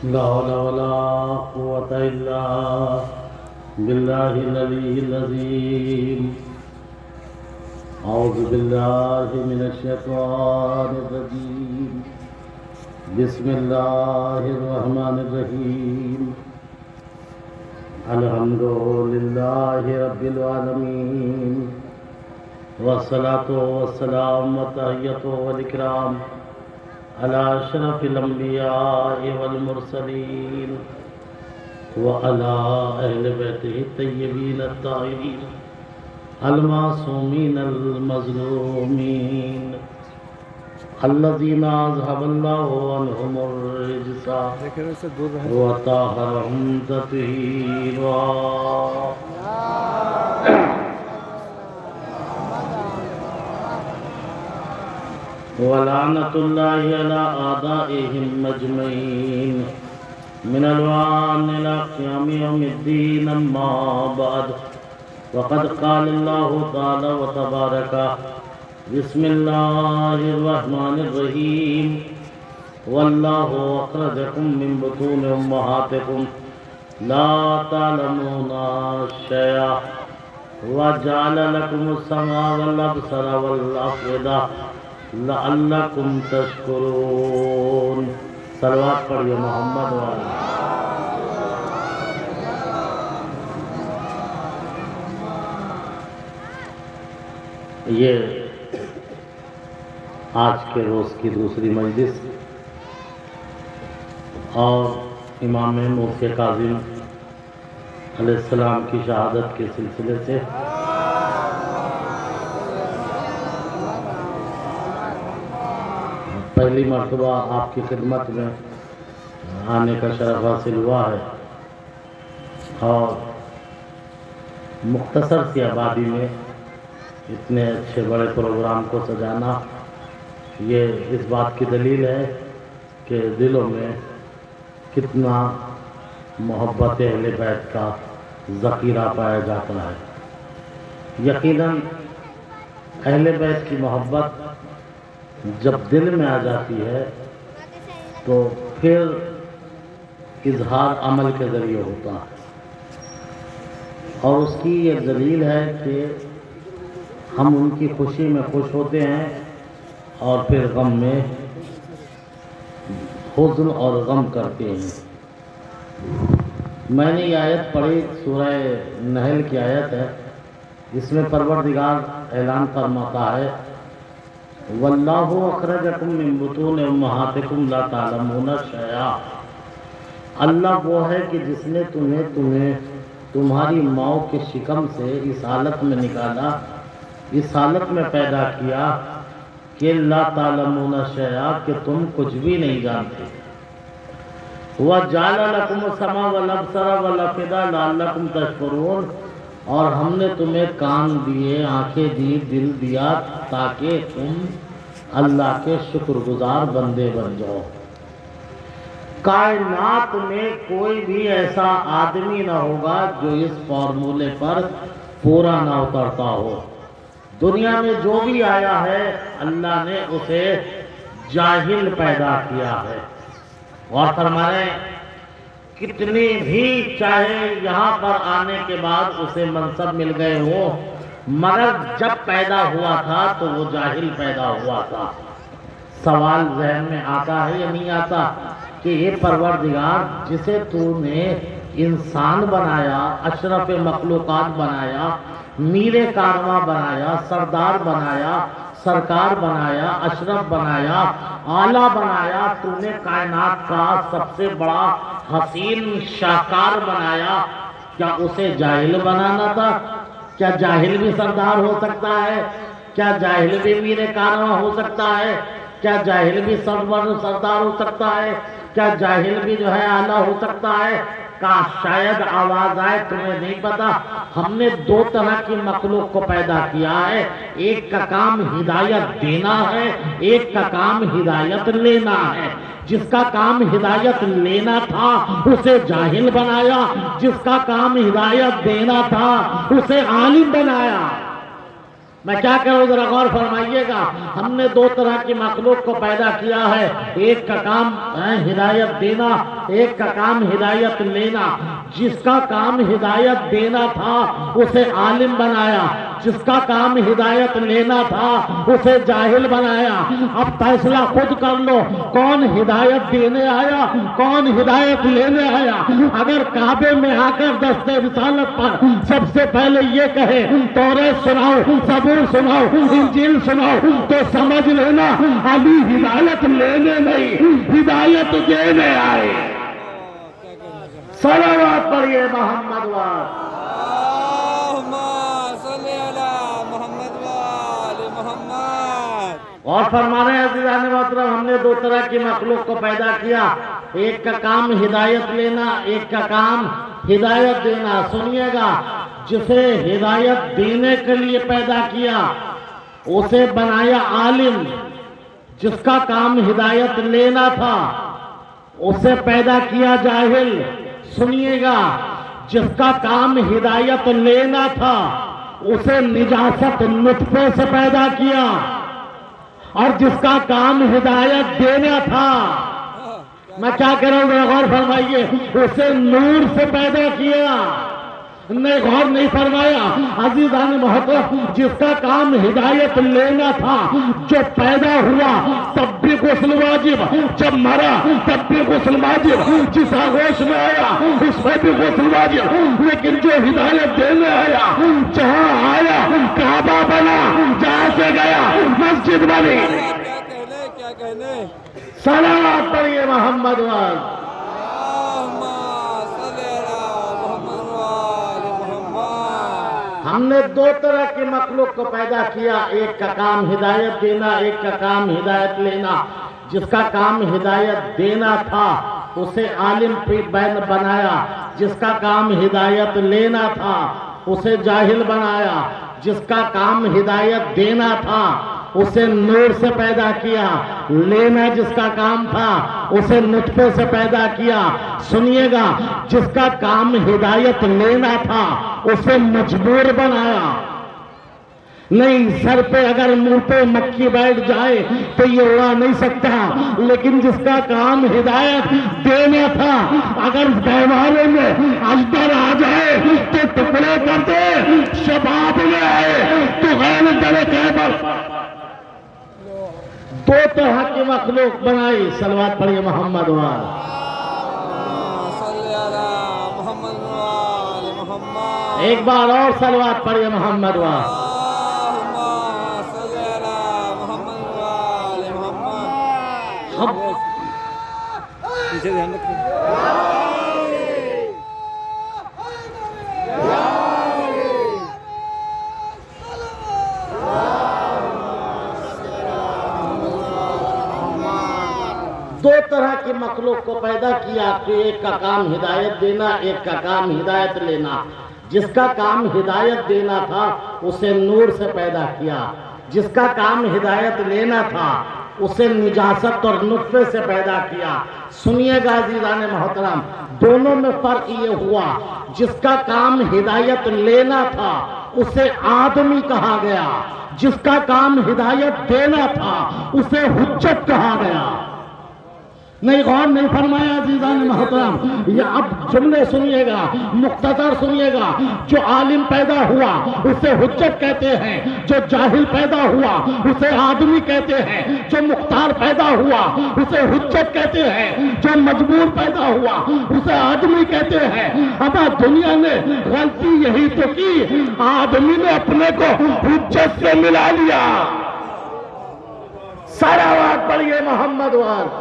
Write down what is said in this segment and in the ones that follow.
لا حول ولا قوة إلا بالله العلي العظيم. أعوذ بالله من الشيطان الرجيم. بسم الله الرحمن الرحيم. الحمد لله رب العالمين، والصلاة والسلام والتحية والإكرام على أشرف الأنبياء والمرسلين وعلى أهل بيته الطيبين الطاهرين المعصومين المظلومين الذين أذهب الله عنهم الرجس وطهرهم تطهيرا. ولعنة الله على أعدائهم أجمعين من الوان إلى قيام يوم الدين. أما بعد، وقد قال الله تعالى وتبارك: بسم الله الرحمن الرحيم. والله أخرجكم من بطون أمهاتكم لا تعلمون شيئا وجعل لكم السمع والأبصار والأفئدة لعلکم تشکرون. صلوات پڑھیے محمد والا. یہ آج کے روز کی دوسری مجلس اور امام مفتی کاظم علیہ السلام کی شہادت کے سلسلے سے پہلی مرتبہ آپ کی خدمت میں آنے کا شرف حاصل ہوا ہے، اور مختصر سی آبادی میں اتنے اچھے بڑے پروگرام کو سجانا یہ اس بات کی دلیل ہے کہ دلوں میں کتنا محبت اہل بیت کا ذخیرہ پایا جاتا ہے. یقیناً اہل بیت کی محبت جب دل میں آ جاتی ہے تو پھر اظہار عمل کے ذریعے ہوتا ہے، اور اس کی یہ دلیل ہے کہ ہم ان کی خوشی میں خوش ہوتے ہیں اور پھر غم میں حزن اور غم کرتے ہیں. میں نے یہ آیت پڑھی، سورہ نحل کی آیت ہے. اس میں پروردگار اعلان فرماتا ہے: واللہ اخرجکم من بطون امہاتکم لا تعلمون شیئا. اللہ وہ ہے کہ جس نے تمہیں تمہاری ماؤں کے شکم سے اس حالت میں نکالا، اس حالت میں پیدا کیا کہ لا تعلمون شیئا، کہ تم کچھ بھی نہیں جانتے. وَجَعَلَ لَكُمُ السَّمْعَ وَالْأَبْصَارَ وَالْأَفْئِدَةَ لَعَلَّكُمْ تَشْكُرُونَ. اور ہم نے تمہیں کان دیے، آنکھیں دی، دل دیا تاکہ تم اللہ کے شکر گزار بندے بن جاؤ. کائنات میں کوئی بھی ایسا آدمی نہ ہوگا جو اس فارمولے پر پورا نہ اترتا ہو. دنیا میں جو بھی آیا ہے اللہ نے اسے جاہل پیدا کیا ہے. اور فرمائے کتنی بھی چاہے یہاں پر آنے کے بعد اسے منصب مل گئے ہوں، مگر جب پیدا ہوا تھا تو وہ جاہل پیدا ہوا تھا. سوال ذہن میں آتا ہے یا نہیں آتا کہ یہ پروردگار جسے تو نے انسان بنایا، اشرف مخلوقات بنایا، میر کارواں بنایا، سردار بنایا، سرکار بنایا، اشرف بنایا، اعلیٰ بنایا، تو نے کائنات کا سب سے بڑا حسین شاہکار بنایا، کیا اسے جاہل بنانا تھا؟ کیا جاہل بھی سردار ہو سکتا ہے؟ کیا جاہل بھی میر کارواں ہو سکتا ہے؟ کیا جاہل بھی سردار ہو سکتا ہے؟ کیا جاہل بھی جو ہے اعلیٰ ہو سکتا ہے؟ شاید آواز آئے تمہیں نہیں پتا، ہم نے دو طرح کی مخلوق کو پیدا کیا ہے. ایک کا کام ہدایت دینا ہے، ایک کا کام ہدایت لینا ہے. جس کا کام ہدایت لینا تھا اسے جاہل بنایا، جس کا کام ہدایت دینا تھا اسے عالم بنایا. میں کیا کروں، ذرا غور فرمائیے گا. ہم نے دو طرح کی مخلوق کو پیدا کیا ہے، ایک کا کام ہے ہدایت دینا، ایک کا کام ہدایت لینا. جس کا کام ہدایت دینا تھا اسے عالم بنایا، جس کا کام ہدایت لینا تھا اسے جاہل بنایا. اب فیصلہ خود کر لو، کون ہدایت دینے آیا، کون ہدایت لینے آیا. اگر کعبے میں آ کر دستِ رسالت پر سب سے پہلے یہ کہے توریت سناؤ، زبور سناؤ، انجیل سناؤ، تو سمجھ لینا ابھی ہدایت لینے نہیں، ہدایت دینے آئے. صلوات پڑھیے محمد وال. اللہم صلی علی محمد وآل محمد. اور فرمانے عزیزان محترم، ہم نے دو طرح کی مخلوق کو پیدا کیا، ایک کا کام ہدایت لینا، ایک کا کام ہدایت دینا. سنیے گا، جسے ہدایت دینے کے لیے پیدا کیا اسے بنایا عالم، جس کا کام ہدایت لینا تھا اسے پیدا کیا جاہل. سنیے گا، جس کا کام ہدایت لینا تھا اسے نجاست نطفے سے پیدا کیا، اور جس کا کام ہدایت دینا تھا، میں کیا کہہ رہا ہوں ذرا غور فرمائیے، اسے نور سے پیدا کیا. نہیں، غور نہیں فرمایا. عزیزان محترم، جس کا کام ہدایت لینا تھا، جو پیدا ہوا تب بھی غسل واجب، جب مرا تب بھی غسل واجب، جس آغوش میں آیا اس میں بھی غسل واجب. لیکن جو ہدایت دینے آیا، جہاں آیا کعبہ بنا، جہاں سے گیا مسجد بنی. کیا کہنے صلوات پڑھیے محمد وال. اللہم صلی علی محمد وآل محمد. ہم نے دو طرح کی مخلوق کو پیدا کیا، ایک کا کام ہدایت دینا، ایک کا کام ہدایت لینا. جس کا کام ہدایت دینا تھا اسے عالم بنایا، جس کا کام ہدایت لینا تھا اسے جاہل بنایا. جس کا کام ہدایت دینا تھا اسے نور سے پیدا کیا، لینا جس کا کام تھا اسے نطفے سے پیدا کیا. سنیے گا، جس کا کام ہدایت لینا تھا اسے مجبور بنایا. نہیں، سر پہ اگر منہ پہ مکھی بیٹھ جائے تو یہ اڑا نہیں سکتا. لیکن جس کا کام ہدایت دینا تھا، اگر گہوارے میں اجدر آ جائے تو ٹکڑے کر دے، شباب میں آئے تو غیر درے خیبر. دو طرح کی مخلوق بنائی. صلوات پڑھیے محمد وال. صلی علی محمد وآل محمد. ایک بار اور صلوات پڑھیے محمد وال. اللہم صلی علی محمد وآل محمد. پیچھے دھیان رکھیں. دو طرح کی مخلوق کو پیدا کیا کہ ایک کا کام ہدایت دینا، ایک کا کام ہدایت لینا. جس کا کام ہدایت دینا تھا اسے نور سے پیدا کیا، جس کا کام ہدایت لینا تھا اسے نجاست اور نطفے سے پیدا کیا. سنیے گا عزیزان محترم، دونوں میں فرق یہ ہوا، جس کا کام ہدایت لینا تھا اسے آدمی کہا گیا، جس کا کام ہدایت دینا تھا اسے حجت کہا گیا. نہیں، غور نہیں فرمایا عزیزان محترم. یہ اب جملے سنیے گا، مختصر سنیے گا. جو عالم پیدا ہوا اسے حجت کہتے ہیں، جو جاہل پیدا ہوا اسے آدمی کہتے ہیں، جو مختار پیدا ہوا اسے حجت کہتے ہیں، جو مجبور پیدا ہوا اسے آدمی کہتے ہیں. اب دنیا نے غلطی یہی تو کی، آدمی نے اپنے کو حجت سے ملا لیا. صلوات پڑھیے محمد وال.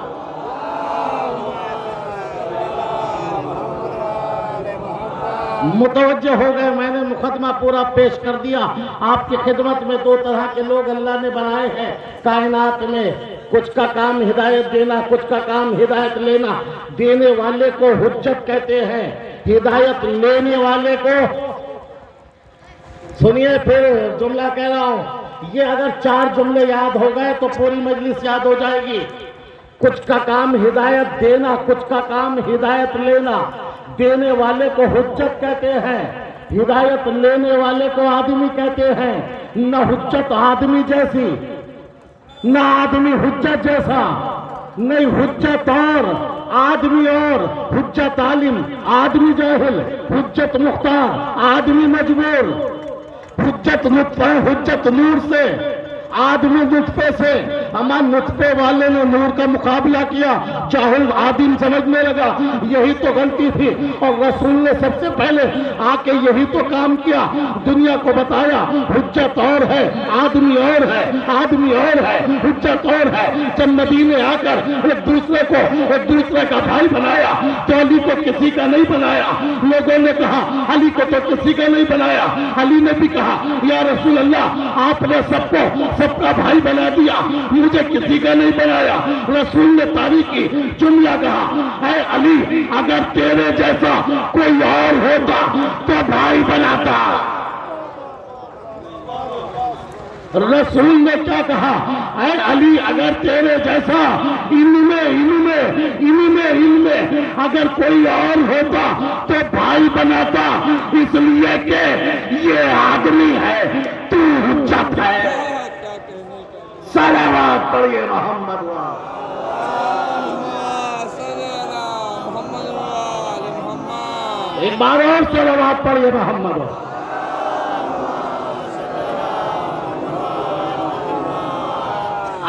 متوجہ ہو گئے، میں نے مقدمہ پورا پیش کر دیا آپ کی خدمت میں. دو طرح کے لوگ اللہ نے بنائے ہیں کائنات میں، کچھ کا کام ہدایت دینا، کچھ کا کام ہدایت لینا. دینے والے کو حجت کہتے ہیں، ہدایت لینے والے کو، سنیے پھر جملہ کہہ رہا ہوں، یہ اگر 4 جملے یاد ہو گئے تو پوری مجلس یاد ہو جائے گی. کچھ کا کام ہدایت دینا، کچھ کا کام ہدایت لینا. دینے والے کو حجت کہتے ہیں، ہدایت لینے والے کو آدمی کہتے ہیں، نہ حجت آدمی جیسی، نہ آدمی حجت جیسا، نہیں حجت اور آدمی اور، حجت عالم آدمی جاہل، حجت مختار آدمی مجبور، حجت نطفہ حجت نور سے آدمی نطفے سے، ہمارے نطفے والے نے نور کا مقابلہ کیا، جاہل آدم سمجھنے لگا، یہی تو غلطی تھی، اور رسول نے سب سے پہلے آ کے یہی تو کام کیا، دنیا کو بتایا حجت اور ہے، آدمی اور ہے، آدمی اور ہے، حجت اور ہے۔ جب نبی نے آ کر ایک دوسرے کا بھائی بنایا تو علی کو کسی کا نہیں بنایا، لوگوں نے کہا علی کو تو کسی کا نہیں بنایا، علی نے بھی کہا یا رسول اللہ آپ نے سب کا بھائی بنا دیا، مجھے کسی کا نہیں بنایا۔ رسول نے تاریخی جملہ کہا، اے علی اگر تیرے جیسا کوئی اور ہوتا تو بھائی بناتا۔ رسول نے کیا کہا، اے علی اگر تیرے جیسا ان میں اگر کوئی اور ہوتا تو بھائی بناتا، اس لیے کہ یہ آدمی ہے، تو حجت ہے۔ صلوات پڑھیے محمد ایک بار اور صلوات پڑھیے محمد۔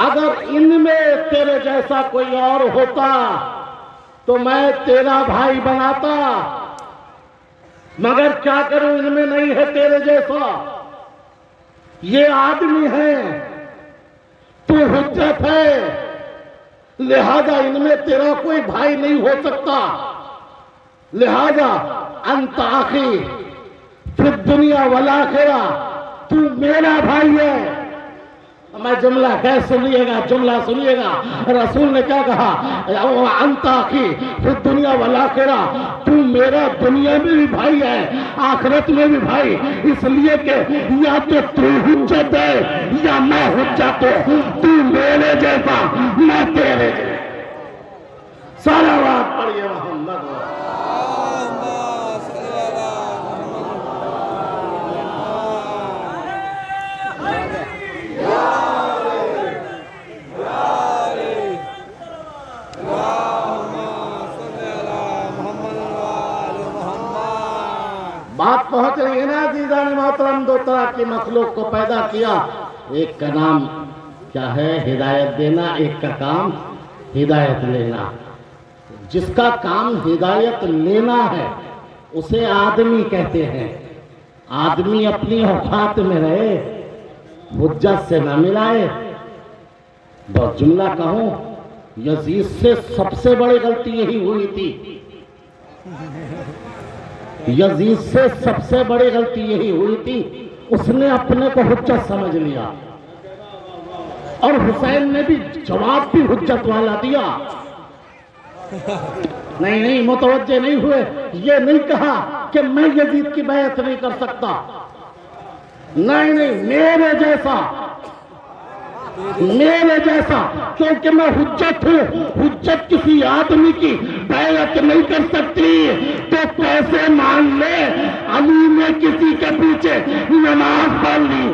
اگر ان میں تیرے جیسا کوئی اور ہوتا تو میں تیرا بھائی بناتا، مگر کیا کروں ان میں نہیں ہے تیرے جیسا، یہ آدمی ہے، تو حجت ہے، لہذا ان میں تیرا کوئی بھائی نہیں ہو سکتا، لہذا انت اخی فی الدنیا والآخرہ، تو میرا بھائی ہے۔ میں جملہ سنیے گا، رسول نے کیا کہا، انت اخی فی الدنیا والآخرہ، تو میرا دنیا میں بھی بھائی ہے، آخرت میں بھی بھائی، اس لیے کہ یا تو حجت ہے یا میں حجت ہوں، تو میرے جیسا میں تیرے جیسا۔ صلوات پڑھیے محمد۔ بات پہنچ رہی ہے نا عزیزان محترم، دو طرح کی مخلوق کو پیدا کیا، ایک کا نام کیا ہے ہدایت دینا، ایک کا کام ہدایت لینا۔ جس کا کام ہدایت لینا ہے اسے آدمی کہتے ہیں، آدمی اپنی اوقات میں رہے، حجت سے نہ ملائے۔ بہت جملہ کہوں، یزید سے سب سے بڑی غلطی یہی ہوئی تھی، یزید سے سب سے بڑی غلطی یہی ہوئی تھی، اس نے اپنے کو حجت سمجھ لیا، اور حسین نے بھی جواب بھی حجت والا دیا۔ نہیں متوجہ نہیں ہوئے، یہ نہیں کہا کہ میں یزید کی بیعت نہیں کر سکتا، نہیں میرے جیسا کیونکہ میں حجت ہوں، حجت کسی آدمی کی بیعت نہیں کر سکتی، تو کیسے مان لے علی نے کسی کے پیچھے نماز پڑھ لی۔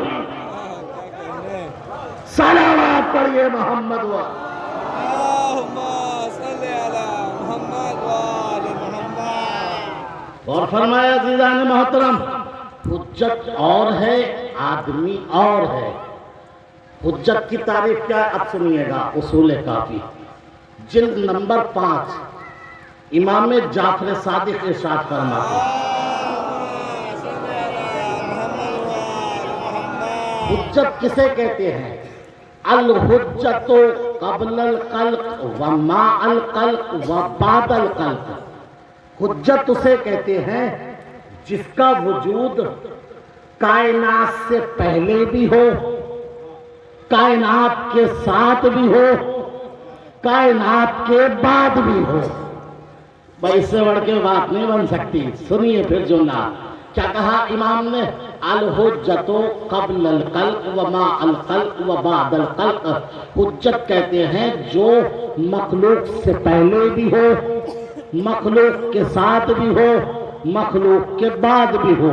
صلوات پڑھیے محمد اور فرمایا عزیزان محترم، حجت اور ہے، آدمی اور ہے۔ حجت کی تعریف کیا ہے؟ اب سنیے گا، اصول کافی جلد نمبر 5، امام جعفر صادق ارشاد فرماتے ہیں، حجت کسے کہتے ہیں؟ الحجت قبل الخلق و ما الخلق و بعد الخلق۔ حجت اسے کہتے ہیں جس کا وجود کائنات سے پہلے بھی ہو، کائنات کے ساتھ بھی ہو، کائنات کے بعد بھی ہو۔ بھائی اس سے بڑھ کے بات نہیں بن سکتی، سنیے پھر جملہ کیا کہا امام نے، الحجت قبل الخلق و ما الخلق و بعد الخلق۔ حجت کہتے ہیں جو مخلوق سے پہلے بھی ہو، مخلوق کے ساتھ بھی ہو، مخلوق کے بعد بھی ہو۔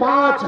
5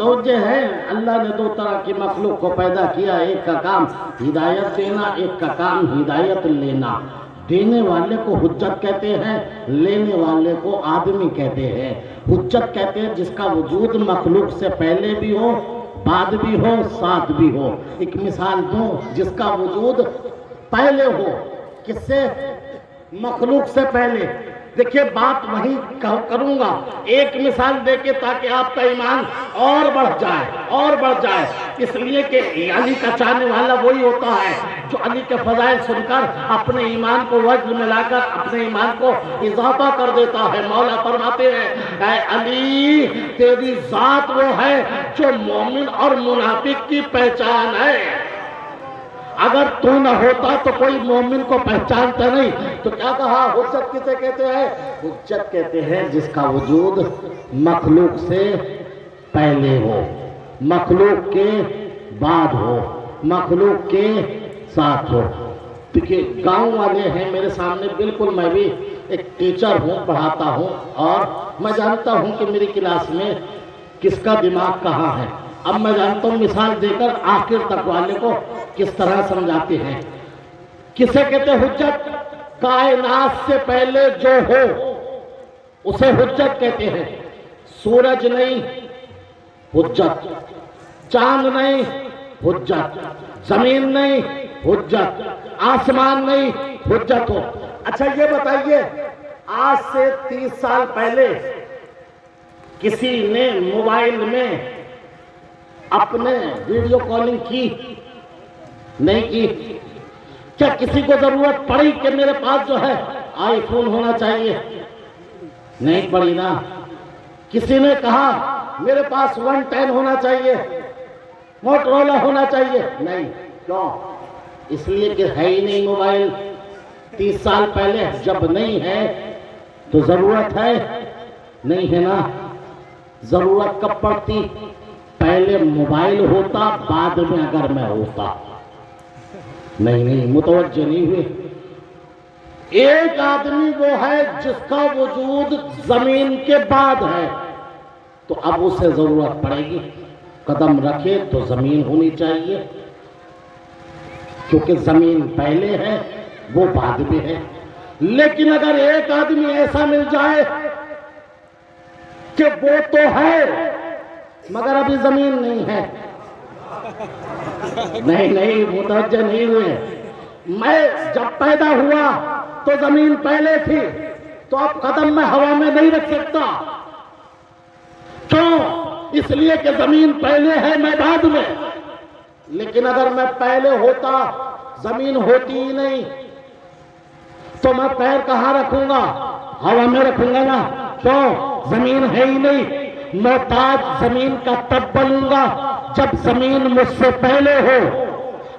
متوجہ ہے اللہ نے دو طرح کی مخلوق کو پیدا کیا، ایک کا کام ہدایت دینا، ایک کا کام ہدایت لینا۔ دینے والے کو حجت کہتے ہیں، لینے والے کو آدمی کہتے ہیں۔ حجت کہتے ہیں جس کا وجود مخلوق سے پہلے بھی ہو، بعد بھی ہو، ساتھ بھی ہو۔ ایک مثال دوں، جس کا وجود پہلے ہو، کس سے؟ مخلوق سے پہلے۔ دیکھیے بات وہی کروں گا ایک مثال دے کے تاکہ آپ کا ایمان اور بڑھ جائے اور بڑھ جائے، اس لیے کہ علی کا چاہنے والا وہی ہوتا ہے جو علی کے فضائل سن کر اپنے ایمان کو وزن میں لا کر اپنے ایمان کو اضافہ کر دیتا ہے۔ مولا فرماتے ہیں اے علی تیری ذات وہ ہے جو مومن اور منافق کی پہچان ہے۔ اگر تو نہ ہوتا تو کوئی مومن کو پہچانتا نہیں۔ تو کیا کہا؟ حجت کسے کہتے ہیں؟ حجت کہتے ہیں جس کا وجود مخلوق سے پہلے ہو، مخلوق کے بعد ہو، مخلوق کے ساتھ ہو۔ دیکھیے گاؤں والے ہیں میرے سامنے، بالکل میں بھی ایک ٹیچر ہوں، پڑھاتا ہوں اور میں جانتا ہوں کہ میری کلاس میں کس کا دماغ کہاں ہے۔ اب میں جانتا ہوں مثال دے کر آخر تک والے کو کس طرح سمجھاتے ہیں۔ کسے کہتے حجت؟ کائنات سے پہلے جو ہو اسے حجت کہتے ہیں۔ سورج نہیں حجت، چاند نہیں حجت، زمین نہیں حجت، آسمان نہیں حجت ہو۔ اچھا یہ بتائیے آج سے 30 سال پہلے کسی نے موبائل میں اپنے ویڈیو کالنگ کی؟ نہیں کی۔ کیا کسی کو ضرورت پڑی کہ میرے پاس جو ہے آئی فون ہونا چاہیے؟ نہیں پڑی نا۔ کسی نے کہا میرے پاس 110 ہونا چاہیے، موٹرولا ہونا چاہیے؟ نہیں۔ کیوں؟ اس لیے کہ ہے ہی نہیں موبائل۔ 30 سال پہلے جب نہیں ہے تو ضرورت ہے نہیں ہے نا۔ ضرورت کب پڑتی؟ پہلے موبائل ہوتا، بعد میں اگر میں ہوتا۔ نہیں متوجہ نہیں ہوئے۔ ایک آدمی وہ ہے جس کا وجود زمین کے بعد ہے، تو اب اسے ضرورت پڑے گی، قدم رکھے تو زمین ہونی چاہیے، کیونکہ زمین پہلے ہے وہ بعد میں ہے۔ لیکن اگر ایک آدمی ایسا مل جائے کہ وہ تو ہے مگر ابھی زمین نہیں ہے، نہیں متوجہ نہیں ہوئے۔ میں جب پیدا ہوا تو زمین پہلے تھی، تو اب قدم میں ہوا میں نہیں رکھ سکتا۔ کیوں؟ اس لیے کہ زمین پہلے ہے میں بعد میں۔ لیکن اگر میں پہلے ہوتا زمین ہوتی ہی نہیں تو میں پیر کہاں رکھوں گا؟ ہوا میں رکھوں گا نا۔ کیوں؟ زمین ہے ہی نہیں۔ محتاج زمین کا تب بنوں گا جب زمین مجھ سے پہلے ہو۔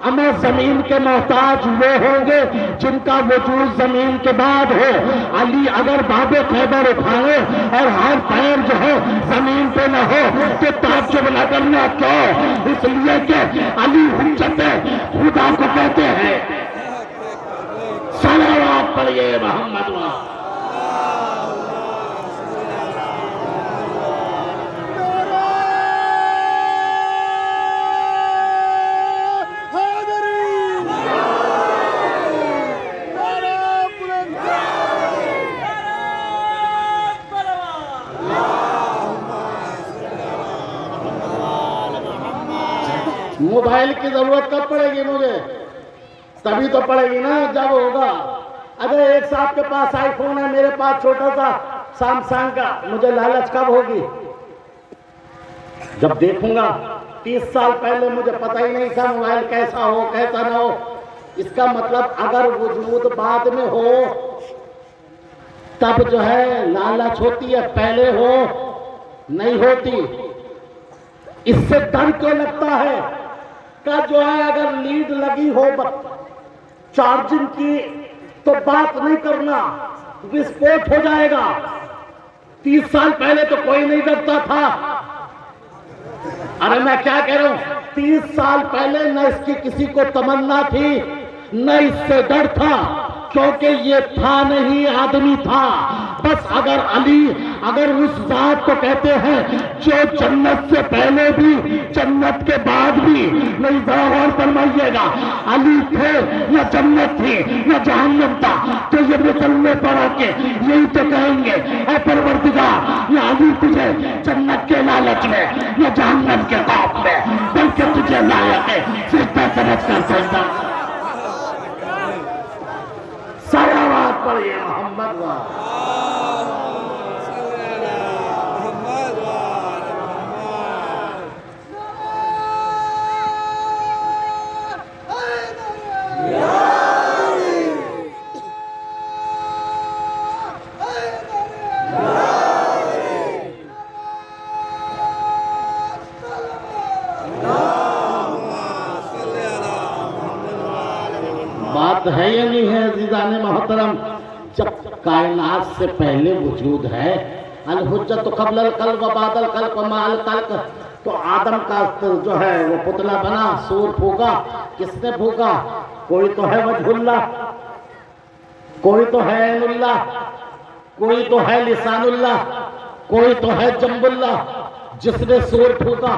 اما زمین کے محتاج وہ ہوں گے جن کا وجود زمین کے بعد ہو۔ علی اگر باب خیبر اٹھائے اور ہر پیر جو ہے زمین پہ نہ ہو تو تعجب نہ کرنا۔ کیوں؟ اس لیے کہ علی حجت خدا کو کہتے ہیں۔ صلوات پڑھیے محمد و موبائل کی ضرورت کب پڑے گی مجھے؟ تبھی تو پڑے گی نا جب ہوگا۔ اگر ایک صاحب کے پاس آئی فون ہے، میرے پاس چھوٹا سا سیمسنگ کا، مجھے لالچ کب ہوگی؟ جب دیکھوں گا۔ 30 سال پہلے مجھے پتہ ہی نہیں تھا موبائل کیسا ہو کیسا نہ ہو۔ اس کا مطلب اگر وجود بعد میں ہو تب جو ہے لالچ ہوتی ہے، پہلے ہو نہیں ہوتی۔ اس سے ڈر کیوں لگتا ہے کہ جو ہے اگر لیڈ لگی ہو چارجنگ کی تو بات نہیں کرنا، وسفوٹ ہو جائے گا۔ 30 سال پہلے تو کوئی نہیں ڈرتا تھا۔ ارے میں کیا کہہ رہا ہوں، 30 سال پہلے نہ اس کی کسی کو تمنا تھی نہ اس سے ڈر تھا، کیونکہ یہ تھا نہیں آدمی تھا۔ بس اگر اس ذات کو کہتے ہیں جو جنت سے پہلے بھی جنت کے بعد بھی، نہیں غور فرمائیے گا، علی تھے یا جنت تھی یا جہنم تھا، تو یہ مسلے پر آ کے یہی تو کہیں گے اے پروردگار، یا علی تجھے جنت کے لالچ میں یا جہنم کے خوف میں، بلکہ تجھے لائق ہے سجدہ سمجھ کر سجدہ۔ صلوات پڑھیے محمد بات ہے یا نہیں ہے عزیزان محترم؟ جب کائنات سے پہلے وجود ہے، الحجت قبل الخلق و بعد الخلق و مع الخلق، تو آدم کا جو ہے وہ پتلا بنا، سور پھونکا، کس نے پھونکا؟ کوئی تو ہے وجہ اللہ، کوئی تو ہے عین اللہ، کوئی تو ہے لسان اللہ، کوئی تو ہے جنب اللہ، جس نے سور پھونکا۔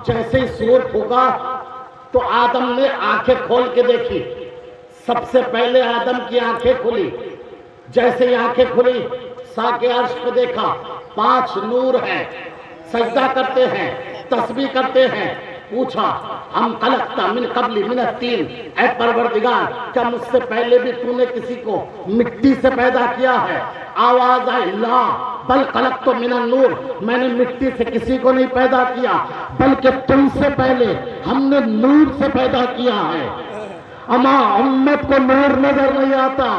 جیسے ہی سور پھونکا تو آدم نے آنکھیں کھول کے دیکھی، سب سے پہلے آدم کی آنکھیں کھلی، جیسے ہی آنکھیں کھلی ساق عرش پہ دیکھا، 5 نور ہیں، سجدہ کرتے ہیں، تسبیح کرتے ہیں۔ پوچھا ہم خلقتا من قبل من الطین، اے پروردگار کیا مجھ سے پہلے بھی تو نے کسی کو مٹی سے پیدا کیا ہے؟ آواز آئی لا بل خلقت من النور، میں نے مٹی سے کسی کو نہیں پیدا کیا بلکہ تم سے پہلے ہم نے نور سے پیدا کیا ہے۔ اما امت کو نور نظر نہیں آتا۔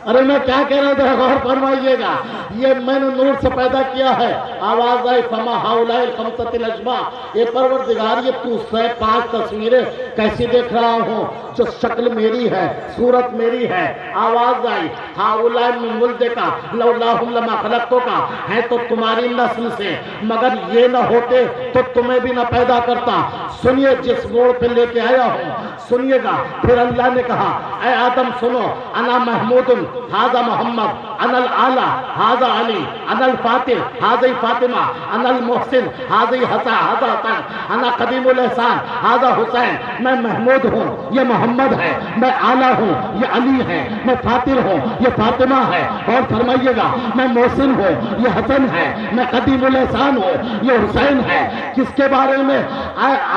ارے میں کیا کہہ رہا تھا، غور فرمائیے گا، یہ میں نے نور سے پیدا کیا ہے۔ آواز آئی فما ہؤلاء الخمسۃ الاشباح، یہ پروردگار یہ تو سے 5 تصویریں کیسی دیکھ رہا ہوں جو شکل میری ہے، صورت میری ہے۔ آواز آئی ہؤلاء من ولدک لولاہم لما خلقتک، ہے تو تمہاری نسل سے، مگر یہ نہ ہوتے تو تمہیں بھی نہ پیدا کرتا۔ سنیے جس موڑ پہ لے کے آیا ہوں، سنیے گا۔ پھر اللہ نے کہا اے آدم سنو، انا محمود ھذا محمد، انا الاعلی ھذا علی، انا الفاتح ھذا فاطمہ، انا المحسن ھذا حسن، انا قدیم الاحسان ھذا حسین۔ میں محمود ہوں، یہ محمد ہے، میں اعلیٰ ہوں، یہ علی ہے، میں فاتر ہوں، یہ فاطمہ ہے، اور فرمائیے گا میں محسن ہوں، یہ حسن ہے، میں قدیم الاحسان ہوں، یہ حسین ہے۔ کس کے بارے میں؟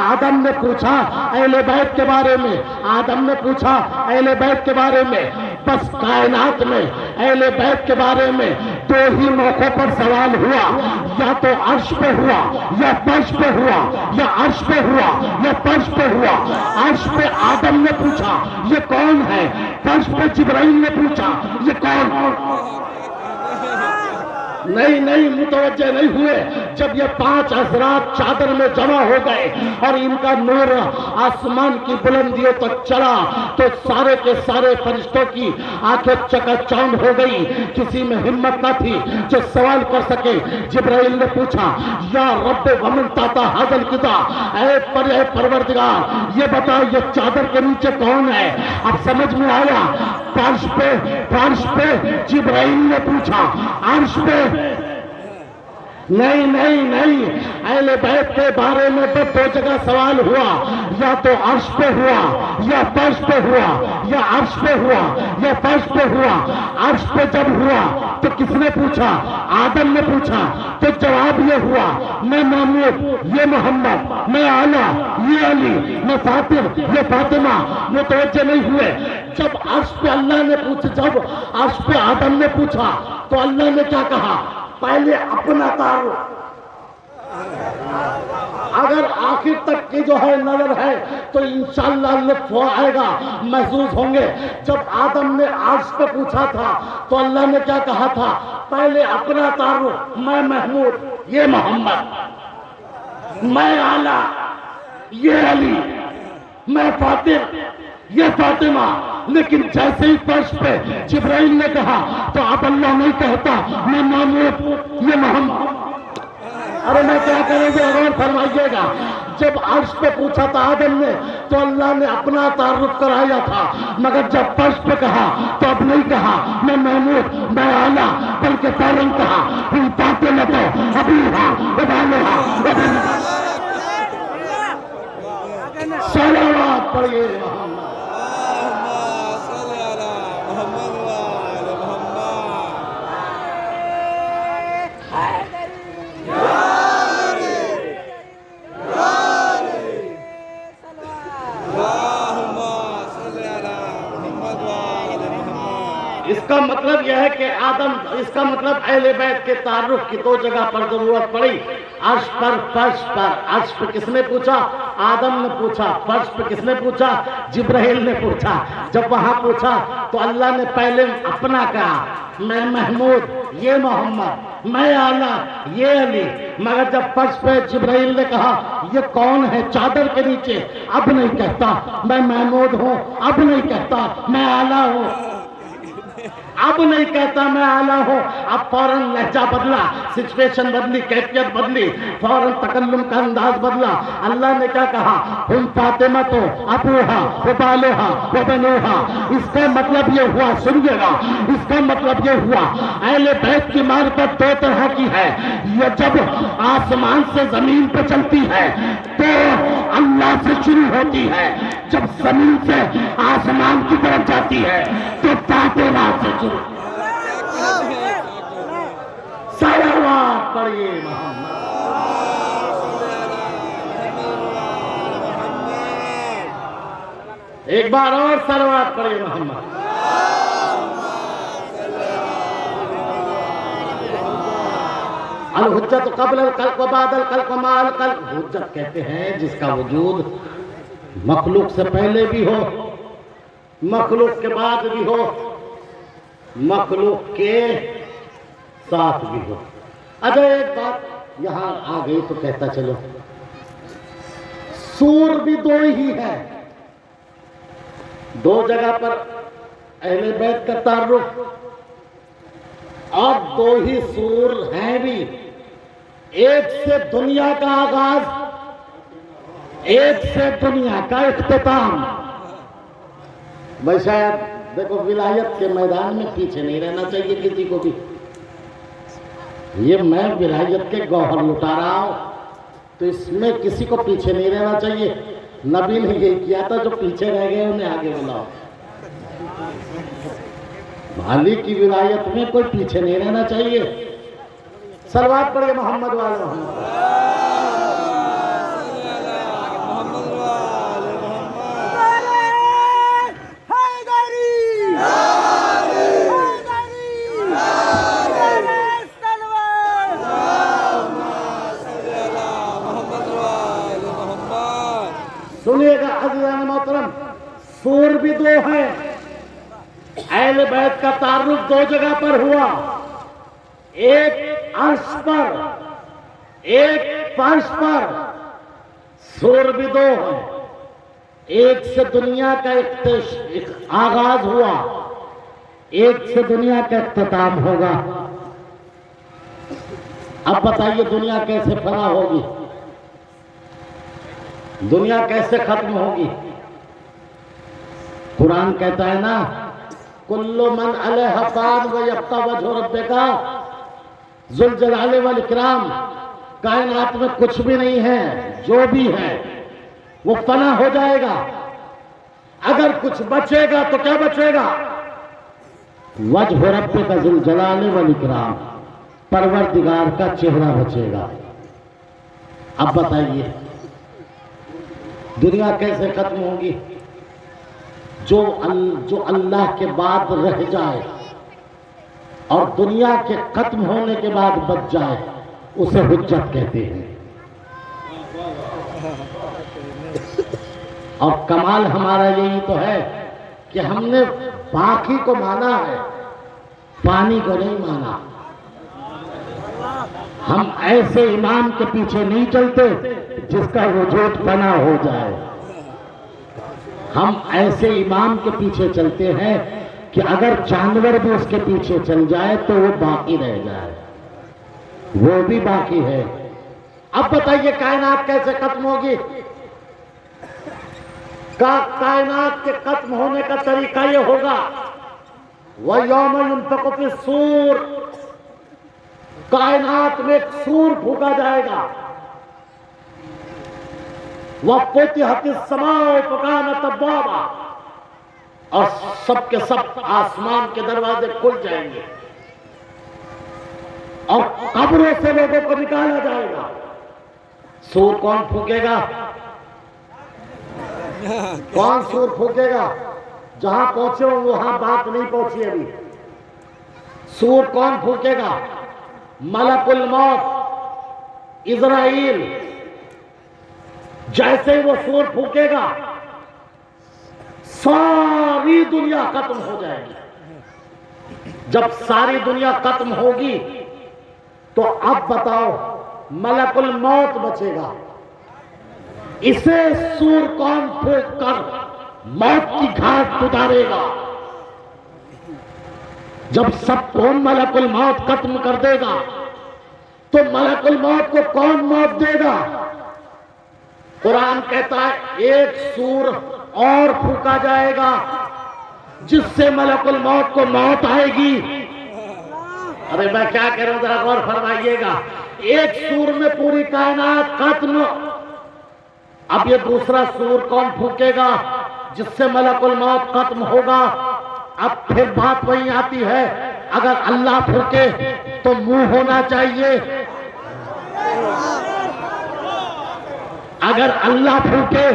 آدم نے پوچھا اہل بیت کے بارے میں، آدم نے پوچھا اہل بیت کے بارے میں۔ بس کائنات میں اہل بیت کے بارے میں 2 ہی موقعوں پر سوال ہوا، یا تو عرش پہ ہوا یا فرش پہ ہوا، یا عرش پہ ہوا یا فرش پہ ہوا۔ عرش پہ آدم نے پوچھا یہ کون ہے، فرش پہ جبرائیل نے پوچھا یہ کون ہے۔ نہیں متوجہ نہیں ہوئے۔ جب یہ 5 حضرات چادر میں جمع ہو گئے اور ان کا نور آسمان کی بلندیوں تک چلا تو سارے کے سارے فرشتوں کی آنکھیں چکا چاند ہو گئی، کسی میں ہمت نہ تھی جو سوال کر سکے۔ جبرائیل نے پوچھا یا رب ومن تحت ھذا الکتاب، اے پروردگار یہ بتا یہ چادر کے نیچے کون ہے؟ اب سمجھ میں آیا۔ فرش پہ جبرائیل نے پوچھا، عرش پہ نہیں، اہل بیت کے بارے میں تو 2 جگہ سوال ہوا، یا تو عرش پہ ہوا یا فرش پہ ہوا، یا عرش پہ ہوا یا فرش پہ ہوا۔ عرش پہ جب ہوا تو کس نے پوچھا؟ آدم نے پوچھا، تو جواب یہ ہوا میں محمود، یہ محمد، میں اعلیٰ، یہ علی، میں فاطر، یہ فاطمہ۔ متوجہ نہیں ہوئے۔ جب عرش پہ اللہ نے پوچھا، جب عرش پہ آدم نے پوچھا تو اللہ نے کیا کہا؟ پہلے اپنا تعارف، اگر آخر تک کی جو ہے نظر ہے تو انشاءاللہ لطف آئے گا، محسوس ہوں گے۔ جب آدم نے عرش پہ پوچھا تھا تو اللہ نے کیا کہا تھا؟ پہلے اپنا تعارف، میں محمود، یہ محمد، میں اعلیٰ، یہ علی، میں فاطر، یہ فاطمہ۔ لیکن جیسے ہی فرش پہ جبرائیل نے کہا تو اب اللہ نہیں کہتا میں محمود، یہ محمد۔ ارے میں کیا کریں گے، غور فرمائیے گا۔ جب عرش پہ پوچھا تھا آدم نے تو اللہ نے اپنا تعارف کرایا تھا، مگر جب فرش پہ کہا تو اب نہیں کہا میں محمود میں اعلیٰ، بلکہ فوراً کہا ہم پاتے نہ تو ابھی صلوات پڑھیے اس کا مطلب یہ ہے کہ آدم، اس کا مطلب اہل بیت کے تعارف کی دو جگہ پر ضرورت پڑی، عرش پر، فرش پر۔ عرش پہ کس نے پوچھا؟ آدم نے پوچھا۔ فرش پہ کس نے پوچھا؟ جبرائیل نے پوچھا۔ جب وہاں پوچھا تو اللہ نے پہلے اپنا کہا، میں محمود، یہ محمد، میں اعلیٰ، یہ علی۔ مگر جب فرش پہ جبرائیل نے کہا یہ کون ہے چادر کے نیچے، اب نہیں کہتا میں محمود ہوں، اب نہیں کہتا میں اعلیٰ ہوں، اب نہیں کہتا میں اعلیٰ ہوں۔ اب فوراً لہجہ بدلا، سچویشن بدلی، کیفیت بدلی، فوراً تکلم کا انداز بدلا۔ اللہ نے کیا کہا؟ ہم فاطمہ تو ابوہا و بالہا و بنوہا۔ اس کا مطلب یہ ہوا، سنیے گا، اس کا مطلب یہ ہوا اہل بیت کی معرفت دو طرح کی ہے۔ یہ جب آسمان سے زمین پہ چلتی ہے تو اللہ سے شروع ہوتی ہے، جب زمین سے آسمان کی طرف جاتی ہے تو فاطمہ سے شروع۔ صلوات پڑھیے محمد۔ ایک بار اور صلوات پڑھیے محمد۔ الحجت قبل الخلق و بعد الخلق و مع الخلق۔ حجت کہتے ہیں جس کا وجود مخلوق سے پہلے بھی ہو، مخلوق کے بعد بھی ہو، مخلوق کے ساتھ بھی ہو۔ اچھا ایک بات یہاں آ گئی تو کہتا چلو، سور بھی دو ہی ہے، دو جگہ پر اہل بیت کا تعارف، اور دو ہی سور ہیں بھی، ایک سے دنیا کا آغاز، ایک سے دنیا کا اختتام۔ بھائی شاید دیکھو ولایت کے میدان میں پیچھے نہیں رہنا چاہیے کسی کو بھی۔ یہ میں ولایت کے گوہر لٹا رہا ہوں تو اس میں کسی کو پیچھے نہیں رہنا چاہیے۔ نبی نے یہی کیا تھا، جو پیچھے رہ گئے انہیں آگے بلاؤ۔ بھالی کی ولایت میں کوئی پیچھے نہیں رہنا چاہیے۔ صلوات پڑھیے محمد والے محمد۔ سنیے گا عزیزان محترم، سور بھی دو ہیں، اہل بیت کا تعارف دو جگہ پر ہوا، ایک عرش پر، ایک فرش پر۔ سور بھی دو ہیں، ایک سے دنیا کا آغاز ہوا، ایک سے دنیا کا اختتام ہوگا۔ اب بتائیے دنیا کیسے فنا ہوگی، دنیا کیسے ختم ہوگی؟ قرآن کہتا ہے نا، کل من علیہ فان ویبقی وجہ ربک ذو الجلال والاکرام۔ کائنات میں کچھ بھی نہیں ہے، جو بھی ہے وہ فنا ہو جائے گا۔ اگر کچھ بچے گا تو کیا بچے گا؟ وجہ ربک ذو الجلال والاکرام، پروردگار کا چہرہ بچے گا۔ اب بتائیے دنیا کیسے ختم ہوگی؟ جو اللہ کے بعد رہ جائے اور دنیا کے ختم ہونے کے بعد بچ جائے اسے حجت کہتے ہیں۔ اور کمال ہمارا یہی تو ہے کہ ہم نے باقی کو مانا ہے، پانی کو نہیں مانا۔ ہم ایسے امام کے پیچھے نہیں چلتے جس کا وجود فنا ہو جائے، ہم ایسے امام کے پیچھے چلتے ہیں کہ اگر جانور بھی اس کے پیچھے چل جائے تو وہ باقی رہ جائے، وہ بھی باقی ہے۔ اب بتائیے کائنات کیسے ختم ہوگی؟ کائنات کے ختم ہونے کا طریقہ یہ ہوگا وَيَوْمَ يُنفَخُ فِي الصُّورِ، کائنات میں ایک سور پھونکا جائے گا، وَفُتِحَتِ السَّمَاءُ فَكَانَتْ أَبْوَابًا، اور سب کے سب آسمان کے دروازے کھل جائیں گے اور قبروں سے لوگوں کو نکالا جائے گا۔ سور کون پھونکے گا؟ کون سور پھونکے گا؟ جہاں پہنچے ہوں وہاں بات نہیں پہنچی ابھی۔ سور کون پھونکے گا؟ ملک الموت اسرائیل۔ جیسے ہی وہ سور پھونکے گا ساری دنیا ختم ہو جائے گی۔ جب ساری دنیا ختم ہوگی تو اب بتاؤ ملک الموت بچے گا۔ اسے سور کون پھونک کر موت کی گھاٹ اتارے گا؟ جب سب کو ملک الموت ختم کر دے گا تو ملک الموت کو کون موت دے گا؟ قرآن کہتا ہے ایک سور اور پھونکا جائے گا جس سے ملک الموت کو موت آئے گی۔ ارے میں کیا کہہ رہا ہوں ذرا غور فرمائیے گا۔ ایک سور میں پوری کائنات ختم۔ اب یہ دوسرا سور کون پھونکے گا جس سے ملک الموت ختم ہوگا؟ اب پھر بات وہی آتی ہے، اگر اللہ پھونکے تو منہ ہونا چاہیے، اگر اللہ پھونکے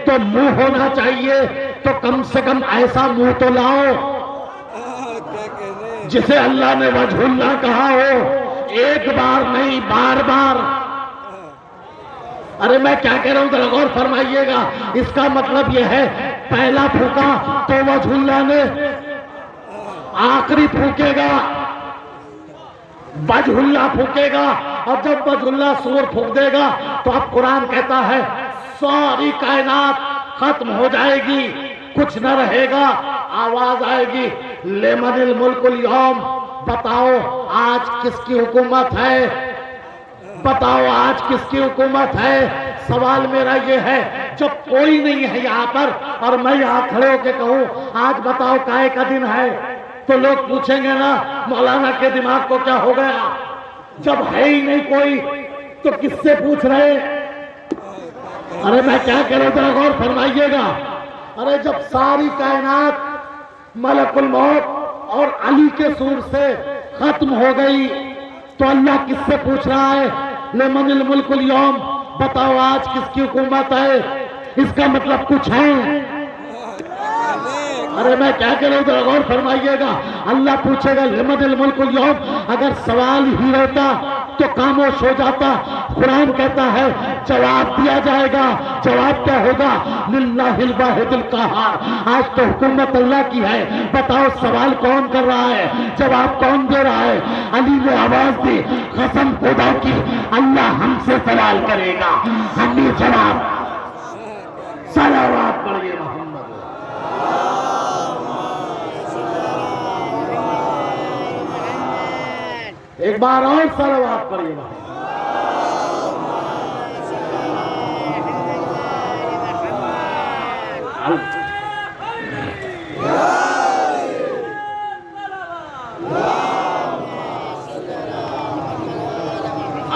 تو منہ ہونا چاہیے، تو کم سے کم ایسا منہ تو لاؤ جسے اللہ نے وجہ اللہ کہا ہو، ایک بار نہیں بار بار۔ ارے میں کیا کہہ رہا ہوں ذرا غور فرمائیے گا۔ اس کا مطلب یہ ہے پہلا پھونکا تو وجہ اللہ نے، آخری پھونکے گا وجہ اللہ پھونکے گا، اور جب وجہ اللہ سور پھونک دے گا تو اب قرآن کہتا ہے ساری کائنات ختم ہو جائے گی، کچھ نہ رہے گا۔ آواز آئے گی لمن الملک اليوم، بتاؤ آج کس کی حکومت ہے؟ بتاؤ آج کس کی حکومت ہے؟ سوال میرا یہ ہے جب کوئی نہیں ہے یہاں پر اور میں یہاں کھڑے ہو کے کہوں آج بتاؤ کائے کا دن ہے، تو لوگ پوچھیں گے نا مولانا کے دماغ کو کیا ہو گیا؟ جب ہے ہی نہیں کوئی تو کس سے پوچھ رہے؟ ارے میں کیا کہہ رہا ہوں ذرا غور فرمائیے گا۔ ارے جب ساری کائنات ملک الموت اور علی کے سور سے ختم ہو گئی تو اللہ کس سے پوچھ رہا ہے لمن الملک اليوم، بتاؤ آج کس کی حکومت ہے؟ اس کا مطلب کچھ ہے۔ ارے میں کیا کہہ رہا ہوں ذرا غور فرمائیے گا۔ اللہ پوچھے گا لمن الملک اليوم، اگر سوال ہی رہتا تو خاموش ہو جاتا۔ قرآن کہتا ہے جواب دیا جائے گا۔ جواب کیا ہوگا؟ للہ الواحد القہار، آج تو حکومت اللہ کی ہے، بتاؤ سوال کون کر رہا ہے؟ جواب کون دے رہا ہے؟ علی نے آواز دی قسم خدا کی اللہ ہم سے سوال کرے گا، ہم یہ جواب۔ صلوات پڑھیے محمد۔ ایک بار اور صلوات پڑھیے محمد۔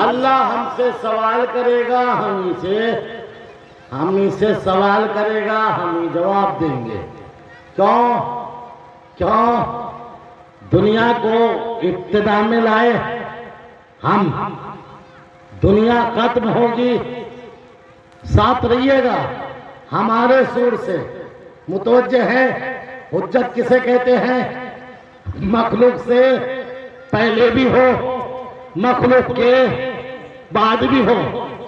اللہ ہم سے سوال کرے گا، ہم ہی سے سوال کرے گا، ہم ہی جواب دیں گے۔ کیوں دنیا کو ابتدا میں لائے ہم؟ دنیا ختم ہوگی، ساتھ رہیے گا ہمارے سور سے۔ متوجہ ہے حجت کسے کہتے ہیں؟ مخلوق سے پہلے بھی ہو، مخلوق کے بعد بھی ہو۔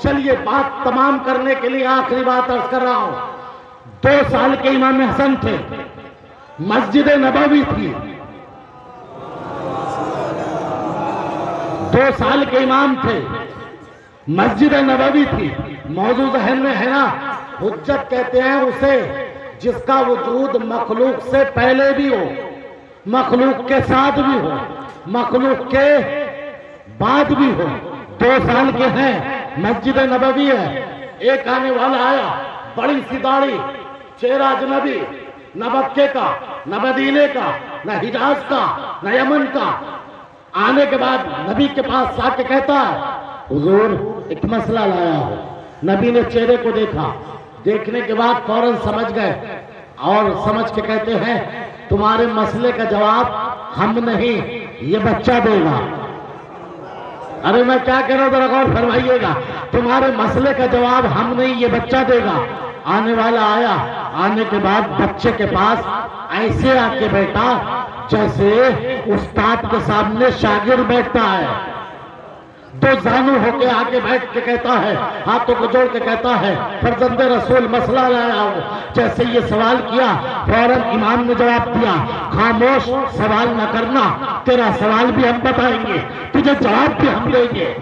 چلیے بات تمام کرنے کے لیے آخری بات عرض کر رہا ہوں۔ 2 سال کے امام حسن تھے، مسجد نبوی تھی، 2 سال کے امام تھے، مسجد نبوی تھی۔ موضوع ذہن میں ہے نا؟ حجت کہتے ہیں اسے جس کا وجود مخلوق سے پہلے بھی ہو، مخلوق کے ساتھ بھی ہو، مخلوق کے بعد بھی ہو۔ 2 سال کے ہیں، مسجد نبوی ہے، ایک آنے والا آیا، بڑی سی داڑھی، چہرہ اجنبی، نہ مکے کا، نہ مدینے کا، نہ حجاز کا، نہ یمن کا. آنے کے بعد نبی کے پاس آ کے کہتا ہے حضور ایک مسئلہ لایا ہو. نبی نے چہرے کو دیکھا، دیکھنے کے بعد فوراً سمجھ گئے اور سمجھ کے کہتے ہیں تمہارے مسئلے کا جواب ہم نہیں، یہ بچہ دے گا. ارے میں کیا کہہ رہا ہوں ذرا غور فرمائیے گا. تمہارے مسئلے کا جواب ہم نہیں، یہ بچہ دے گا. آنے والا آیا، آنے کے بعد بچے کے پاس ایسے آ کے بیٹھا جیسے استاد کے سامنے شاگرد بیٹھتا ہے. دو زانو ہو کے آگے بیٹھ کے کہتا ہے، ہاتھوں کو جوڑ کے کہتا ہے فرزند رسول مسئلہ لایا ہوں. جیسے یہ سوال کیا فوراً امام نے جواب دیا خاموش، سوال نہ کرنا، تیرا سوال بھی ہم بتائیں گے، تجھے جواب بھی ہم دیں گے.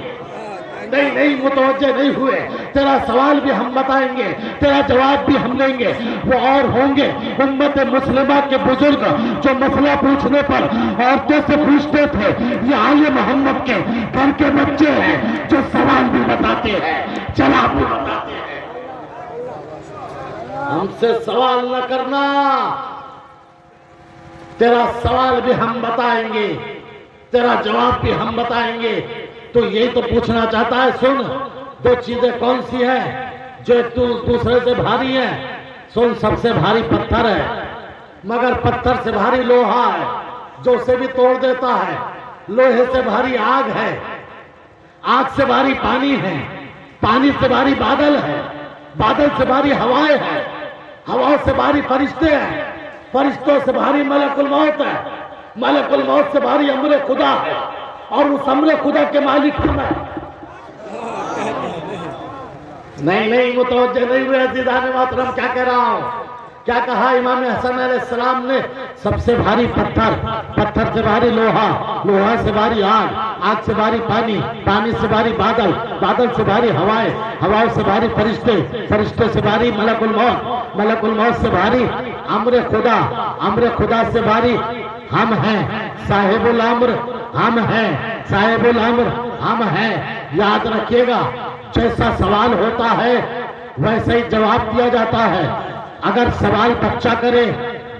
نہیں متوجہ نہیں ہوئے، تیرا سوال بھی ہم بتائیں گے، تیرا جواب بھی ہم دیں گے. وہ اور ہوں گے امت مسلمہ کے بزرگ جو مسئلہ پوچھنے پر عورتوں سے پوچھتے تھے، یہ آل محمد کے گھر کے بچے ہیں جو سوال بھی بتاتے ہیں، جواب بھی بتاتے ہیں. ہم سے سوال نہ کرنا، تیرا سوال بھی ہم بتائیں گے، تیرا جواب بھی ہم بتائیں گے. تو یہی تو پوچھنا چاہتا ہے. سن، دو چیزیں کون سی ہیں جو ایک دوسرے سے بھاری ہیں؟ سن، سب سے بھاری پتھر ہے، مگر پتھر سے بھاری لوہا ہے جو اسے بھی توڑ دیتا ہے. لوہے سے بھاری آگ ہے، آگ سے بھاری پانی ہے، پانی سے بھاری بادل ہے، بادل سے بھاری ہوائیں ہیں، ہواؤں سے بھاری فرشتے ہیں، فرشتوں سے بھاری ملک الموت ہے، ملک الموت سے بھاری امر خدا ہے، اور اس امر خدا کے مالک ہوں میں. نہیں متوجہ نہیں ہوئے عزیزان محترم. کیا کہہ رہا ہوں؟ کیا کہا امام حسن علیہ السلام نے؟ سب سے بھاری پتھر، پتھر سے بھاری لوہا، لوہا سے بھاری آگ، آگ سے بھاری پانی، پانی سے بھاری بادل، بادل سے بھاری ہوائیں، ہواؤں سے بھاری فرشتے، فرشتوں سے بھاری ملک الموت، ملک الموت سے بھاری امر خدا، امر خدا سے بھاری ہم ہیں صاحب الامر، ہم ہیں صاحب الامر، ہم ہیں. یاد رکھیے گا جیسا سوال ہوتا ہے ویسا ہی جواب دیا جاتا ہے. اگر سوال بچہ کرے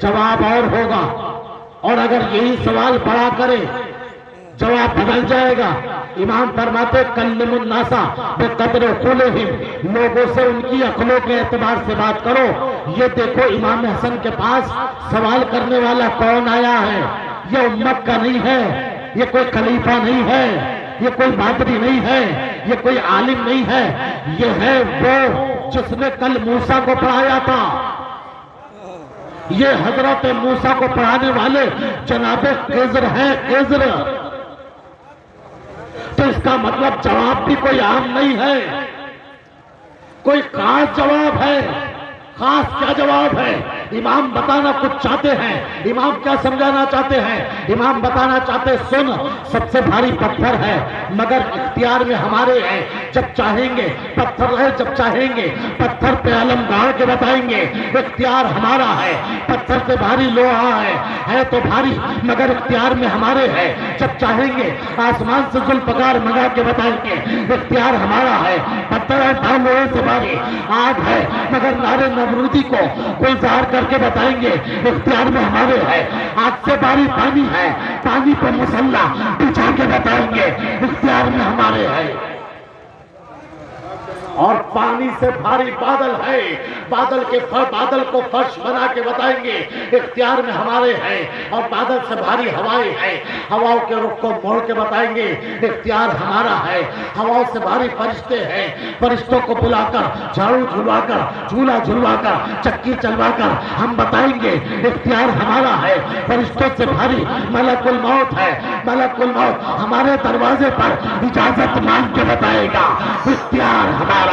جواب اور ہوگا، اور اگر یہی سوال بڑا کرے جواب بدل جائے گا. امام فرماتے کلم الناس بقدر عقولہم، لوگوں سے ان کی عقلوں کے اعتبار سے بات کرو. یہ دیکھو امام حسن کے پاس سوال کرنے والا کون آیا ہے. یہ امت کا نہیں ہے، یہ کوئی خلیفہ نہیں ہے، یہ کوئی بادری نہیں ہے، یہ کوئی عالم نہیں ہے. یہ ہے وہ جس نے کل موسیٰ کو پڑھایا تھا. یہ حضرت موسیٰ کو پڑھانے والے جناب خضر ہیں، خضر. تو اس کا مطلب جواب بھی کوئی عام نہیں ہے، کوئی خاص جواب ہے. خاص کیا جواب ہے؟ امام بتانا کچھ چاہتے ہیں. امام کیا سمجھانا چاہتے ہیں؟ امام بتانا چاہتے سن، سب سے بھاری پتھر ہے مگر اختیار میں ہمارے ہیں. جب چاہیں گے پتھر ہے، جب چاہیں گے پتھر پہ علم گاڑ کے بتائیں گے. اختیار ہمارا ہے. پتھر سے بھاری لوہا ہے تو بھاری مگر اختیار میں ہمارے ہے. جب چاہیں گے آسمان سے ذوالفقار منگا کے بتائیں گے. اختیار ہمارا ہے. پتھر ہے لوہے سے بھاری، آگ ہے مگر نارے نمرودی کو گلزار کر کے بتائیں گے. اختیار میں ہمارے ہے. آگ سے بھاری پانی ہے، پانی پہ مسلح بچھا کے بتائیں گے. اختیار میں ہمارے ہے. اور پانی سے بھاری بادل ہے، بادل کو فرش بنا کے بتائیں گے. اختیار میں ہمارے ہیں. اور بادل سے بھاری ہوائیں ہیں، ہواؤں کے رخ کو موڑ کے بتائیں گے. اختیار ہمارا ہے. ہواؤں سے بھاری فرشتے ہیں، فرشتوں کو بلا کر جھاڑو جھلوا کر جھولا جھلوا کر چکی چلوا کر ہم بتائیں گے. اختیار ہمارا ہے. فرشتوں سے بھاری ملک الموت ہے. ملک الموت ہمارے دروازے پر اجازت مانگ کے بتائے گا. اختیار ہمارا.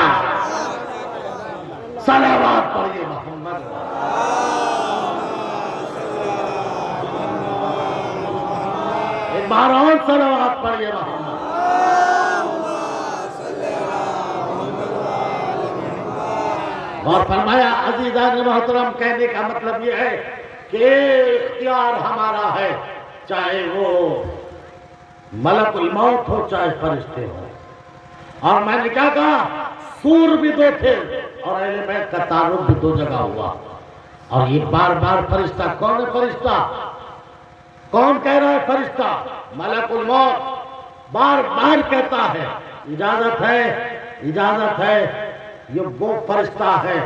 صلوات پڑھیے محمد. ایک بار اور صلوات پڑھیے محمد. اور فرمایا عزیزان محترم، کہنے کا مطلب یہ ہے کہ اختیار ہمارا ہے، چاہے وہ ملک الموت ہو چاہے فرشتے ہو. اور میں نے کیا کہا سور بھی دو تھے اور اہل بیت کا تعارف بھی دو جگہ ہوا. اور یہ بار بار فرشتہ کون ہے؟ فرشتہ کون کہہ رہا ہے؟ فرشتہ ملک الموت بار بار کہتا ہے اجازت ہے اجازت ہے. یہ وہ فرشتہ ہے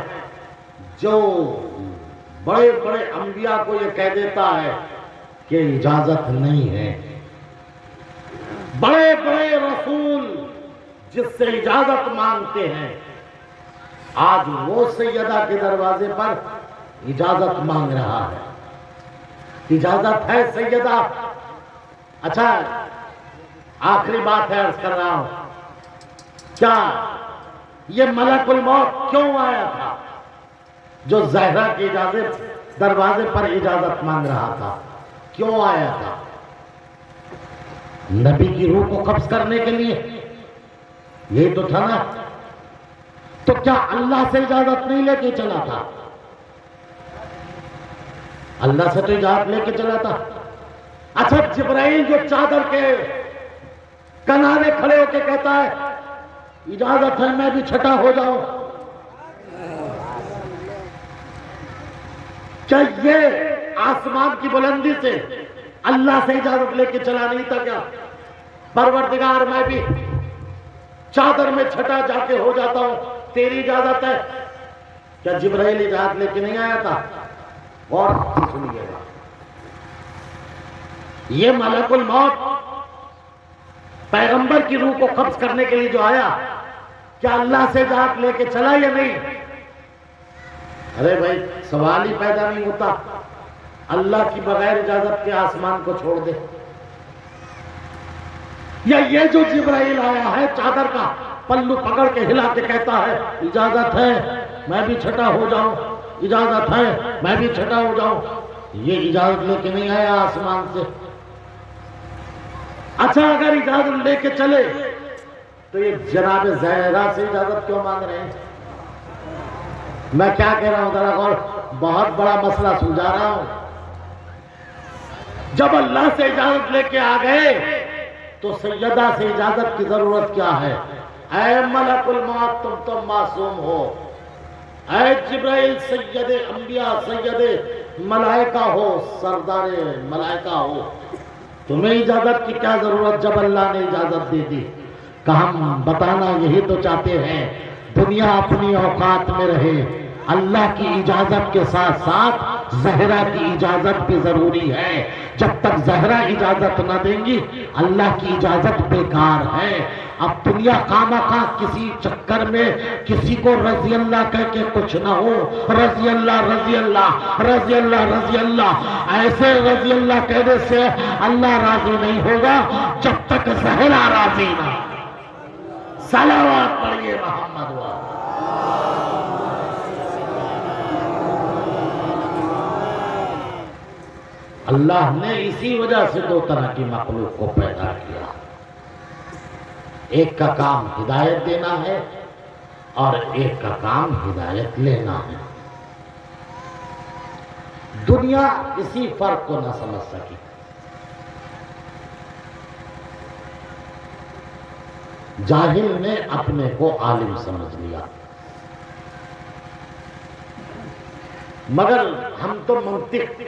جو بڑے بڑے انبیاء کو یہ کہہ دیتا ہے کہ اجازت نہیں ہے. بڑے بڑے رسول جس سے اجازت مانگتے ہیں آج وہ سیدہ کے دروازے پر اجازت مانگ رہا ہے. اجازت ہے سیدہ. اچھا آخری بات ہے عرض کر رہا ہوں کیا یہ ملک الموت کیوں آیا تھا جو زہرا کی اجازت دروازے پر اجازت مانگ رہا تھا؟ کیوں آیا تھا؟ نبی کی روح کو قبض کرنے کے لیے. یہی تو تھا نا. تو کیا اللہ سے اجازت نہیں لے کے چلا تھا؟ اللہ سے تو اجازت لے کے چلا تھا. اچھا جبرائیل جو چادر کے کنارے کھڑے ہو کے کہتا ہے اجازت ہے میں بھی چھٹا ہو جاؤں، کیا یہ آسمان کی بلندی سے اللہ سے اجازت لے کے چلا نہیں تھا کیا؟ پروردگار میں بھی چادر میں چھٹا جا کے ہو جاتا ہوں، تیری اجازت ہے. کیا جبرائیل اجازت لے کے نہیں آیا تھا؟ غور سے سنیے گا. یہ ملک الموت پیغمبر کی روح کو قبض کرنے کے لیے جو آیا کیا اللہ سے اجازت لے کے چلا یا نہیں؟ ارے بھائی سوال ہی پیدا نہیں ہوتا. اللہ کی بغیر اجازت کے آسمان کو چھوڑ دے. یا یہ جو جبرائیل آیا ہے چادر کا پلو پکڑ کے ہلا کے کہتا ہے اجازت ہے میں بھی چھٹا ہو جاؤں، اجازت ہے میں بھی چھٹا ہو جاؤں، یہ اجازت لے کے نہیں آیا آسمان سے. اچھا اگر اجازت لے کے چلے تو یہ جناب زہرا سے اجازت کیوں مانگ رہے ہیں؟ میں کیا کہہ رہا ہوں ذرا غور. بہت بڑا مسئلہ سلجھا رہا ہوں. جب اللہ سے اجازت لے کے آ گئے تو سیدہ سے اجازت کی ضرورت کیا ہے؟ اے ملک الموت تم تو معصوم ہو، اے جبرائیل سید انبیاء سید ملائکہ ہو، سردار ملائکہ ہو، تمہیں اجازت کی کیا ضرورت جب اللہ نے اجازت دے دی؟ کہ ہم بتانا یہی تو چاہتے ہیں دنیا اپنی اوقات میں رہے، اللہ کی اجازت کے ساتھ ساتھ زہرا کی اجازت بھی ضروری ہے. جب تک زہرا اجازت نہ دیں گی اللہ کی اجازت بیکار ہے. اب دنیا خامخواہ کسی چکر میں کسی کو رضی اللہ کہہ کے کچھ نہ ہو. رضی اللہ رضی اللہ رضی اللہ رضی اللہ، ایسے رضی اللہ کہنے سے اللہ راضی نہیں ہوگا جب تک زہرا راضی نہ. صلوات پڑھیے محمد و اللہ نے اسی وجہ سے دو طرح کی مخلوق کو پیدا کیا. ایک کا کام ہدایت دینا ہے اور ایک کا کام ہدایت لینا ہے. دنیا اسی فرق کو نہ سمجھ سکی. جاہل نے اپنے کو عالم سمجھ لیا. مگر ہم تو منطق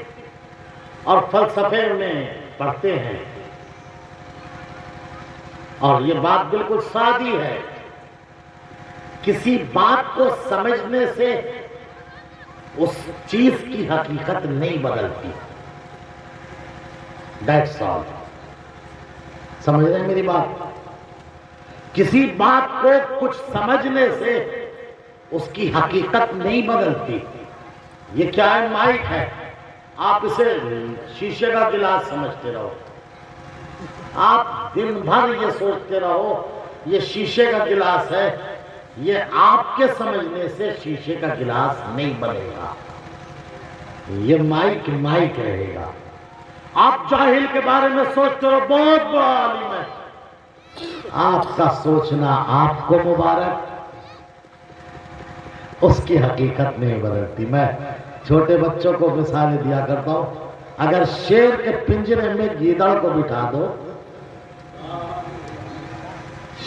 اور فلسفے میں پڑھتے ہیں اور یہ بات بالکل سادی ہے. کسی بات کو سمجھنے سے اس چیز کی حقیقت نہیں بدلتی. That's all. سمجھ رہے ہیں میری بات؟ کسی بات کو کچھ سمجھنے سے اس کی حقیقت نہیں بدلتی. یہ کیا ہے؟ مائک ہے. آپ اسے شیشے کا گلاس سمجھتے رہو، آپ دن بھر یہ سوچتے رہو یہ شیشے کا گلاس ہے. یہ آپ کے سمجھنے سے شیشے کا گلاس نہیں بنے گا. یہ مائک مائک رہے گا. آپ جاہل کے بارے میں سوچتے رہو بہت بڑا عالم ہے. آپ کا سوچنا آپ کو مبارک، اس کی حقیقت نہیں بدلتی. میں چھوٹے بچوں کو مثالیں دیا کرتا ہوں. اگر شیر کے پنجرے میں گیدڑ کو بٹھا دو،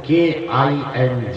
KING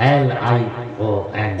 LION,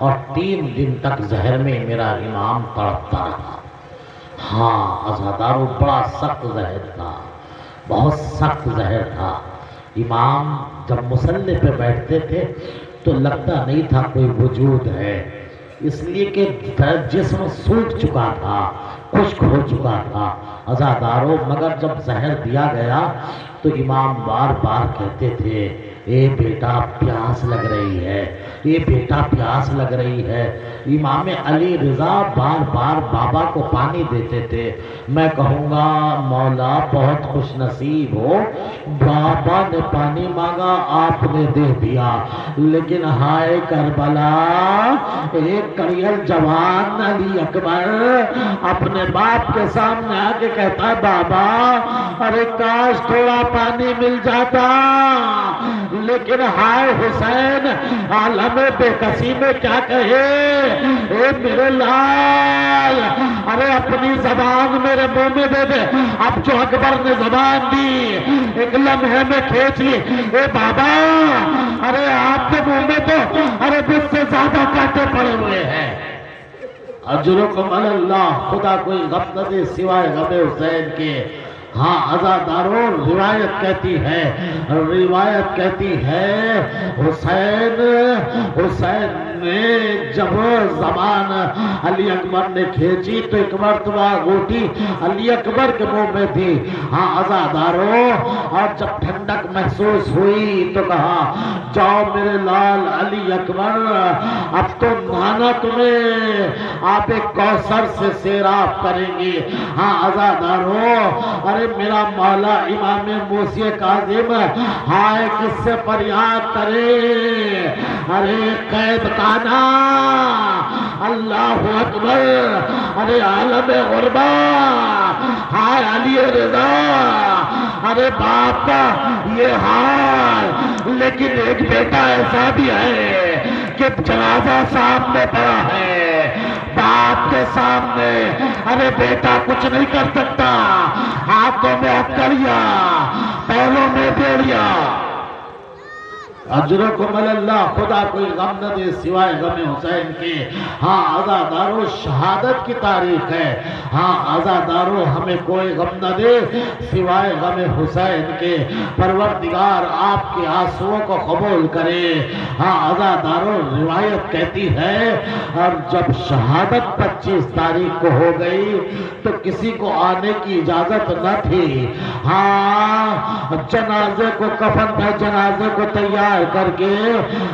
اور 3 دن تک زہر میں میرا امام تڑپتا رہا۔ ہاں عزادارو، بڑا سخت زہر تھا، بہت سخت زہر تھا۔ امام جب مصلی پہ بیٹھتے تھے تو لگتا نہیں تھا کوئی وجود ہے، اس لیے کہ جسم سوکھ چکا تھا، خشک ہو چکا تھا عزادارو۔ مگر جب زہر دیا گیا تو امام بار بار کہتے تھے اے بیٹا پیاس لگ رہی ہے، اے بیٹا پیاس لگ رہی ہے۔ امام علی رضا بار بار بابا کو پانی دیتے تھے۔ میں کہوں گا مولا بہت خوش نصیب ہو، بابا نے پانی مانگا آپ نے دے دیا، لیکن ہائے کربلا، ایک کڑیل جوان علی اکبر اپنے باپ کے سامنے آ کے کہتا بابا ارے کاش تھوڑا پانی مل جاتا، لیکن ہائے حسین عالم بے کسی میں کیا کہے، اے میرے لال، ارے اپنی زبان میرے منہ میں دے دے۔ اب جو اکبر نے زبان دی ایک لمحے میں کھینچ لی، اے بابا ارے آپ کے منہ میں تو ارے مجھ سے زیادہ کانٹے پڑے ہوئے ہیں۔ اجرکم علی اللہ، خدا کوئی غم نہ دے سوائے غم حسین کے۔ ہاں عزادارو، روایت کہتی ہے حسین نے جب زبان علی اکبر نے کھینچی تو ایک مرتبہ غوٹی علی اکبر کے منہ میں تھی۔ ہاں عزادارو، اور جب ٹھنڈک محسوس ہوئی تو کہا جاؤ میرے لال علی اکبر، اب تو نانا تمہیں آپ کوثر سے سیراب کریں گے۔ ہاں عزادارو، ارے میرا مولا امام موسی کاظم ہائے کس سے فریاد کرے، ارے قید خانہ، اللہ اکبر، ارے عالم غربا، ہائے علی رضا، ارے باپ کا یہ حال، لیکن ایک بیٹا ایسا بھی ہے کہ جنازہ سامنے پڑا ہے، باپ کے سامنے ارے بیٹا کچھ نہیں کر سکتا، ہاتھوں میں ہتھکڑیاں، پیروں میں بیڑیاں۔ اجرکم علی اللہ، خدا کوئی غم نہ دے سوائے غم حسین کے۔ ہاں عزادارو، شہادت کی تاریخ ہے۔ ہاں عزادارو، ہمیں کوئی غم نہ دے سوائے غم حسین کے، پروردگار آپ کے آنسوؤں کو قبول کرے۔ ہاں عزادارو، روایت کہتی ہے اور جب شہادت 25 تاریخ کو ہو گئی تو کسی کو آنے کی اجازت نہ تھی۔ ہاں جنازے کو کفن تھا، جنازے کو تیار کر کے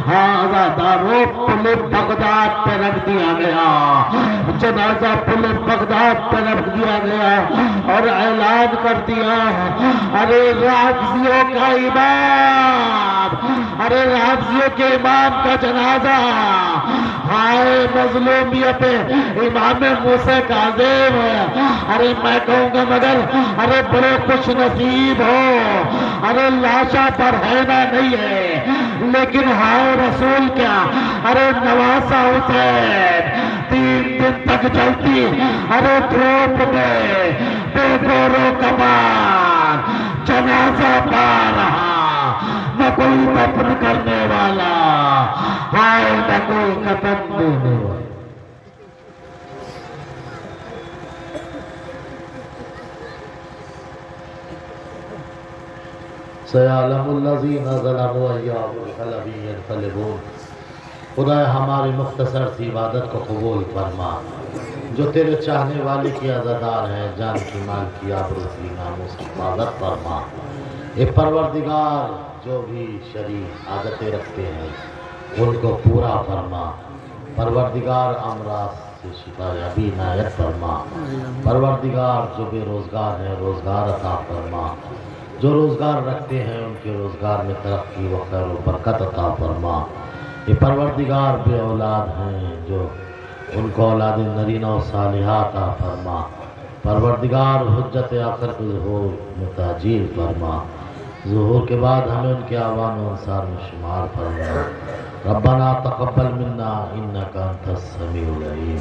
ہاں عزادارو پل بغداد پہ رکھ دیا گیا، جنازہ پل بغداد پہ رکھ دیا گیا اور اعلان کر دیا ارے رافضیوں کا امام، ارے رافضیوں کے امام کا جنازہ، ہائے مظلومیت امام موسی کاظم، ارے میں کہوں گا مگر ارے بڑے خوش نصیب ہو، ارے لاشا پر ہے نہیں ہے، لیکن ہائے رسول کیا، ارے نواسا حسین 3 دن تک چلتی ارے دھوپ میں بے گورو کمان جنازہ پا رہا، نہ کوئی دفن کرنے والا، ہائے نہ کوئی کفن دینے والا۔ سیعلم الذین ظلموا ایہم الانقلاب ینقلبون۔ خدا ہماری مختصر سی عبادت کو قبول فرما، جو تیرے چاہنے والے کی عزادار ہیں، جان کی مال کی آبرو کی ناموس کی حفاظت فرما۔ اے پروردگار، جو بھی شریف عادتیں رکھتے ہیں ان کو پورا فرما۔ پروردگار امراض سے شفا یابی عنایت فرما۔ پروردگار جو بے روزگار ہیں روزگار عطا فرما، جو روزگار رکھتے ہیں ان کے روزگار میں ترقی و خیر و برکت عطا فرما۔ یہ پروردگار بے اولاد ہیں جو ان کو اولاد نرینہ و صالحہ عطا فرما۔ پروردگار حجت آخر کے ظہور میں تاجیل فرما، ظہور کے بعد ہمیں ان کے اعوان و انصار میں شمار فرما۔ ربنا تقبل منا انک انت السمیع العلیم۔